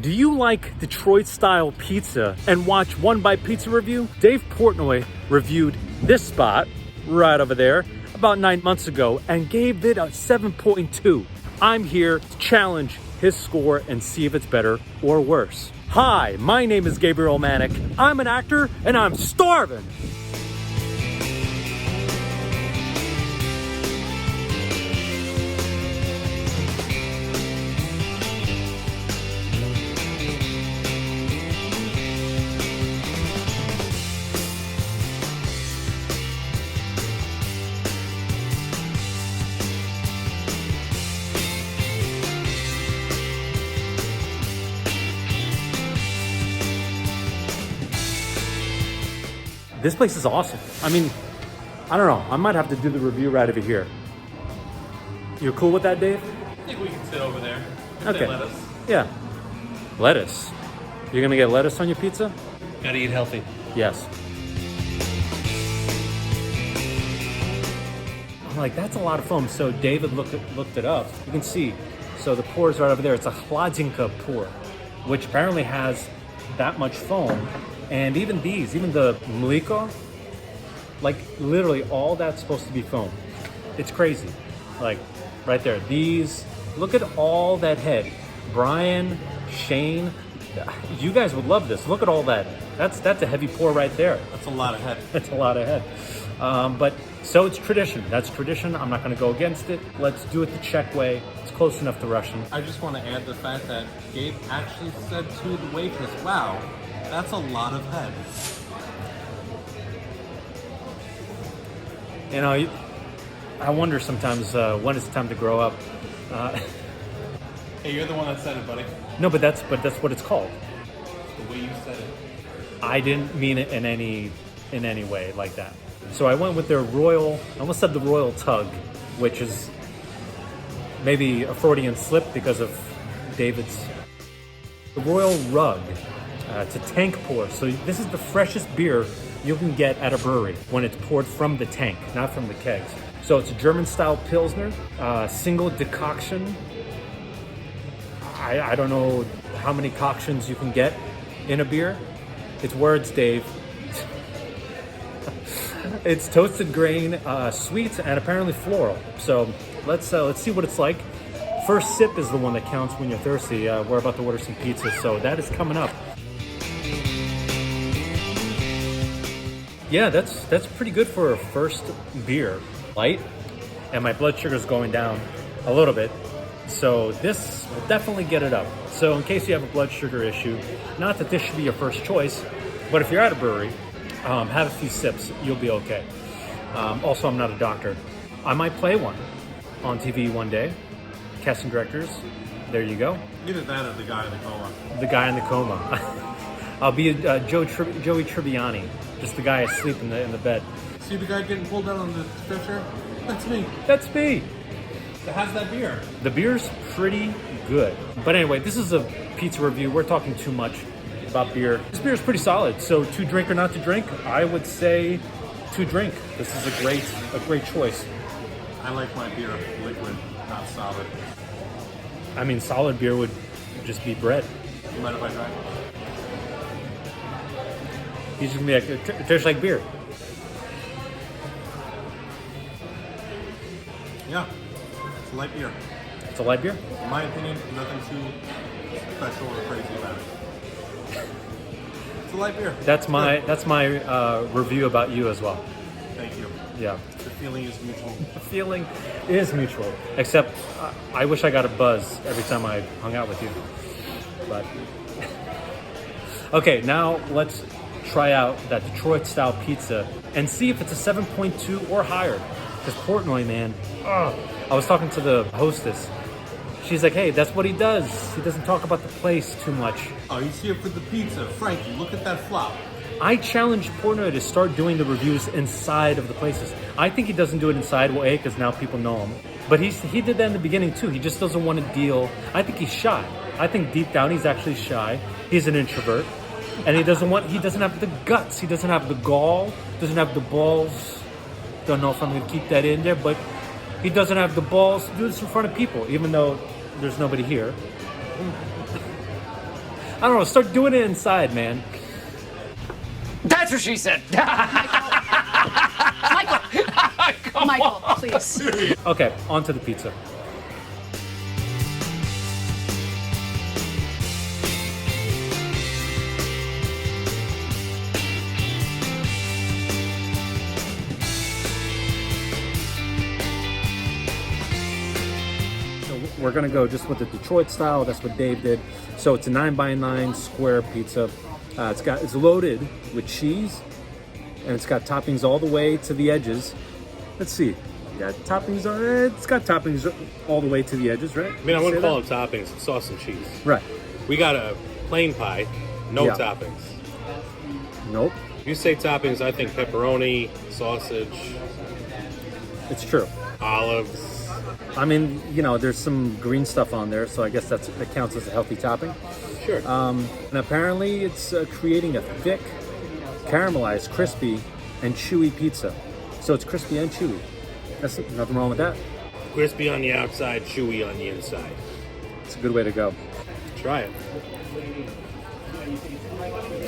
Do you like Detroit-style pizza and watch One Bite Pizza Review? Dave Portnoy reviewed this spot right over there about 9 months ago and gave it a 7.2. I'm here to challenge his score and see if it's better or worse. Hi, my name is Gabriel Manick. I'm an actor and I'm starving. This place is awesome. I mean, I don't know. I might have to do the review right over here. You're cool with that, Dave? I think we can sit over there. Okay. Lettuce. Yeah. Lettuce. You're gonna get lettuce on your pizza? Gotta eat healthy. Yes. I'm like, that's a lot of foam. So David looked it up. You can see. So the pour is right over there. It's a Hladzinka pour, which apparently has that much foam. And even these, even the mliko, like literally all that's supposed to be foam. It's crazy. Like right there, these, look at all that head. Brian, Shane, you guys would love this. Look at all that. That's a heavy pour right there. That's a lot of head. That's a lot of head. But so it's tradition. That's tradition. I'm not gonna go against it. Let's do it the Czech way. It's close enough to Russian. I just want to add the fact that Gabe actually said to the waitress, wow, that's a lot of head. You know, I wonder sometimes when it's time to grow up. Hey, you're the one that said it, buddy. No, but that's what it's called. The way you said it. I didn't mean it in any way like that. So I went with their royal, I almost said the royal tug, which is maybe a Freudian slip because of David's. The royal rug. It's a tank pour. So this is the freshest beer you can get at a brewery when it's poured from the tank, not from the kegs. So it's a German-style Pilsner, single decoction. I don't know how many concoctions you can get in a beer. It's words, Dave. It's toasted grain, sweet, and apparently floral. So let's see what it's like. First sip is the one that counts when you're thirsty. We're about to order some pizza, so that is coming up. Yeah, that's pretty good for a first beer. Light, and my blood sugar is going down a little bit. So this will definitely get it up. So in case you have a blood sugar issue, not that this should be your first choice, but if you're at a brewery, have a few sips, you'll be okay. Also, I'm not a doctor. I might play one on TV one day. Casting directors, there you go. Either that or the guy in the coma. The guy in the coma. I'll be Joey Tribbiani, just the guy asleep in the bed. See the guy getting pulled down on the stretcher? That's me. That's me. How's that beer? The beer's pretty good. But anyway, this is a pizza review. We're talking too much about beer. This beer is pretty solid. So to drink or not to drink, I would say to drink. This is a great choice. I like my beer liquid, not solid. I mean, solid beer would just be bread. You mind if I try? He's just gonna be like, it tastes like beer. Yeah, it's a light beer. It's a light beer? In my opinion, nothing too special or crazy about it. It's a light beer. That's my review about you as well. Thank you. Yeah. The feeling is mutual. The feeling is mutual. Except I wish I got a buzz every time I hung out with you. But okay, now let's try out that Detroit-style pizza and see if it's a 7.2 or higher. Because Portnoy, man, I was talking to the hostess. She's like, hey, that's what he does. He doesn't talk about the place too much. Oh, he's here for the pizza. Frankie, look at that flop. I challenged Portnoy to start doing the reviews inside of the places. I think he doesn't do it inside, well, A, because now people know him. But he did that in the beginning too. He just doesn't want to deal. I think he's shy. I think deep down he's actually shy. He's an introvert. And he doesn't have the guts. He doesn't have the gall, doesn't have the balls. Don't know if I'm going to keep that in there, but he doesn't have the balls to do this in front of people, even though there's nobody here. I don't know. Start doing it inside, man. That's what she said. Michael, please. Okay, on to the pizza. We're gonna go just with the Detroit style. That's what Dave did. So it's a 9x9 square pizza. It's loaded with cheese, and it's got toppings all the way to the edges. Let's see. Yeah, toppings. It's got toppings all the way to the edges, right? I mean, I wouldn't call it toppings. It's sauce and cheese. Right. We got a plain pie, no toppings. Nope. If you say toppings, I think pepperoni, sausage. It's true. Olives. I mean, you know, there's some green stuff on there, so I guess that counts as a healthy topping. Sure. And apparently it's creating a thick, caramelized, crispy, and chewy pizza. So it's crispy and chewy. That's nothing wrong with that. Crispy on the outside, chewy on the inside. It's a good way to go. Try it.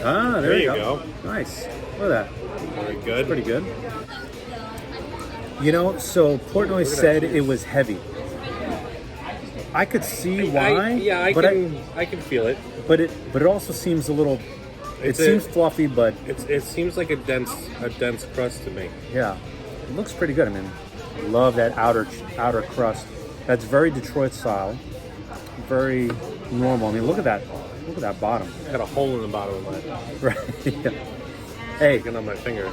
Ah, there you go. Nice. Look at that. Very good. Pretty good. You know, so Portnoy said it was heavy. I could see why. I can feel it. But it also seems a little. It seems fluffy, but it seems like a dense crust to me. Yeah, it looks pretty good. I mean, love that outer crust. That's very Detroit style. Very normal. I mean, look at that. Look at that bottom. Got a hole in the bottom of mine. Right. Yeah. Hey, Sticking on my finger.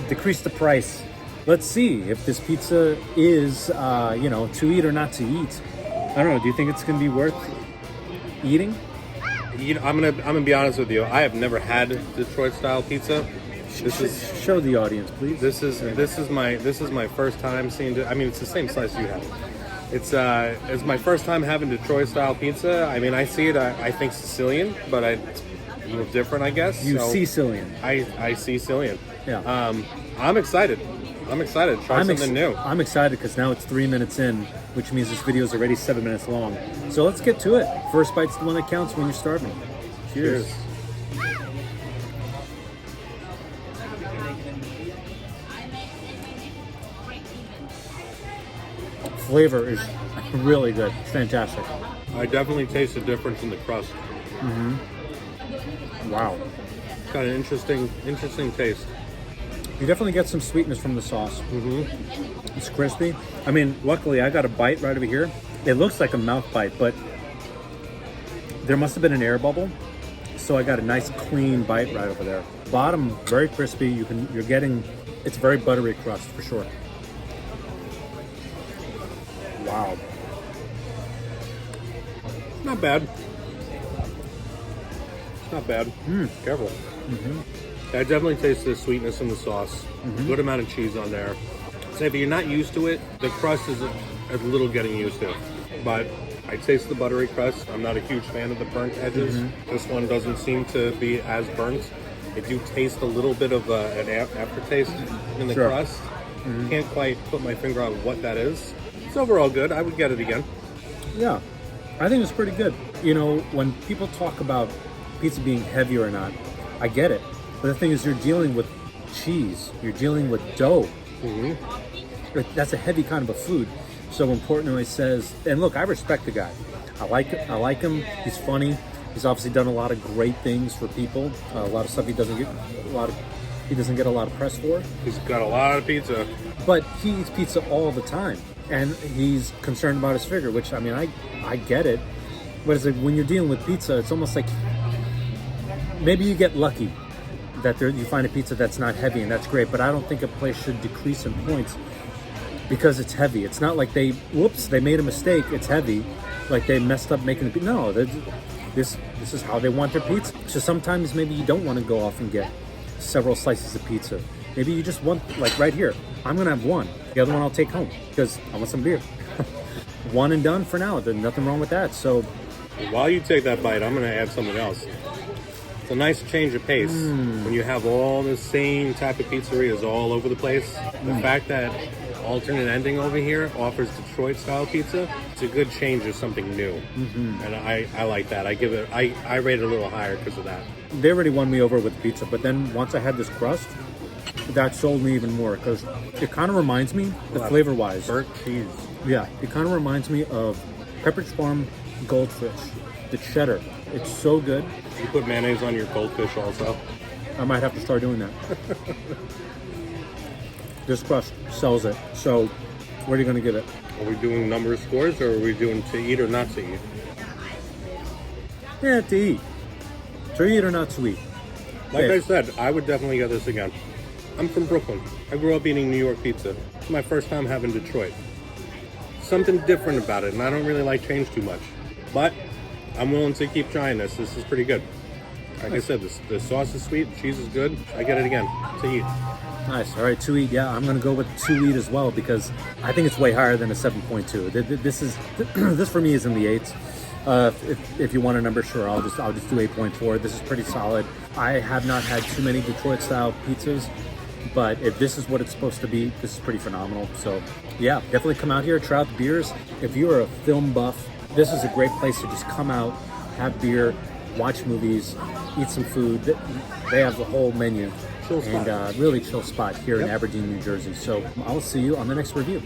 Decrease the price. Let's see if this pizza is, to eat or not to eat. I don't know. Do you think it's going to be worth eating? You know, I'm gonna be honest with you. I have never had Detroit style pizza. Show the audience, please. This is my first time seeing. I mean, it's the same slice you have. It's my first time having Detroit style pizza. I mean, I see it. I think Sicilian, but it's a little different, I guess. You Sicilian. I see Sicilian. Yeah. I'm excited. I'm excited to try something new. I'm excited because now it's 3 minutes in, which means this video is already 7 minutes long. So let's get to it. First bite's the one that counts when you're starving. Cheers. Flavor is really good. It's fantastic. I definitely taste the difference in the crust. Wow. It's got an interesting taste. You definitely get some sweetness from the sauce. It's crispy. I mean, luckily I got a bite right over here. It looks like a mouth bite, but there must have been an air bubble. So I got a nice clean bite right over there. Bottom, very crispy. It's very buttery crust for sure. Wow. Not bad. Not bad. Careful. I definitely taste the sweetness in the sauce. Good amount of cheese on there. So if you're not used to it, the crust is a little getting used to. But I taste the buttery crust. I'm not a huge fan of the burnt edges. This one doesn't seem to be as burnt. I do taste a little bit of an aftertaste in the crust. Can't quite put my finger on what that is. It's overall good. I would get it again. Yeah, I think it's pretty good. You know, when people talk about pizza being heavy or not, I get it. But the thing is, you're dealing with cheese. You're dealing with dough. That's a heavy kind of a food. So when Portnoy says, and look, I respect the guy. I like him. He's funny. He's obviously done a lot of great things for people. A lot of stuff he doesn't get a lot of press for. He's got a lot of pizza. But he eats pizza all the time, and he's concerned about his figure. Which, I mean, I get it. But it's like when you're dealing with pizza, it's almost like maybe you get lucky that you find a pizza that's not heavy, and that's great. But I don't think a place should decrease in points because it's heavy. It's not like they made a mistake. It's heavy, like they messed up making the pizza. No, this is how they want their pizza. So sometimes maybe you don't want to go off and get several slices of pizza. Maybe you just want, like right here, I'm gonna have one. The other one I'll take home because I want some beer. One and done for now. There's nothing wrong with that. So while you take that bite, I'm gonna add something else. It's a nice change of pace when you have all the same type of pizzerias all over the place. The fact that alternate ending over here offers Detroit style pizza. It's a good change of something new, and I like that. I rate it a little higher because of that. They already won me over with pizza, but then once I had this crust, that sold me even more because it kind of reminds me, flavor wise, Burnt cheese. yeah, it kind of reminds me of Pepperidge Farm Goldfish, the cheddar. It's so good. You put mayonnaise on your goldfish also. I might have to start doing that. This crust sells it. So, what are you going to give it? Are we doing number of scores, or are we doing to eat or not to eat? Yeah, to eat. To eat or not to eat. Like Okay. I said, I would definitely get this again. I'm from Brooklyn. I grew up eating New York pizza. It's my first time having Detroit. Something different about it, and I don't really like change too much. But I'm willing to keep trying this. This is pretty good. Like I said, the sauce is sweet, cheese is good. I get it again to eat. Nice. All right, 2 eat. Yeah, I'm going to go with 2 eat as well because I think it's way higher than a 7.2. This is this for me is in the 8s. If you want a number, sure, I'll just do 8.4. This is pretty solid. I have not had too many Detroit style pizzas, but if this is what it's supposed to be, this is pretty phenomenal. So yeah, definitely come out here, try out the beers. If you're a film buff, this is a great place to just come out, have beer, watch movies, eat some food. They have the whole menu. Chill spot. And really chill spot here in Aberdeen, New Jersey. So I'll see you on the next review.